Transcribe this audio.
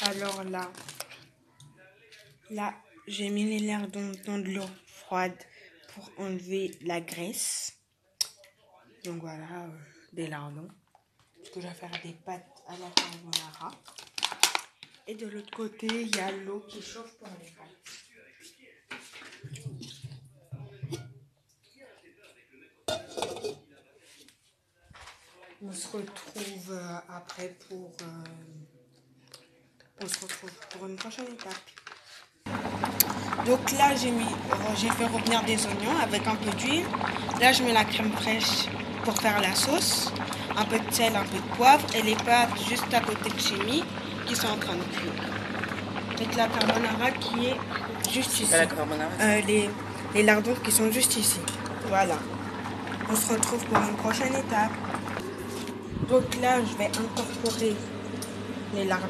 Alors là, j'ai mis les lardons dans de l'eau froide pour enlever la graisse. Donc voilà, des lardons. Parce que je vais faire des pâtes à la carbonara. Et de l'autre côté, il y a l'eau qui chauffe pour les pâtes. On se retrouve après pour une prochaine étape. Donc là, j'ai fait revenir des oignons avec un peu d'huile. Là, je mets la crème fraîche pour faire la sauce. Un peu de sel, un peu de poivre. Et les pâtes juste à côté de chez moi qui sont en train de cuire. Avec la carbonara qui est juste ici. Les lardons qui sont juste ici. Voilà. On se retrouve pour une prochaine étape. Donc là, je vais incorporer les lardons.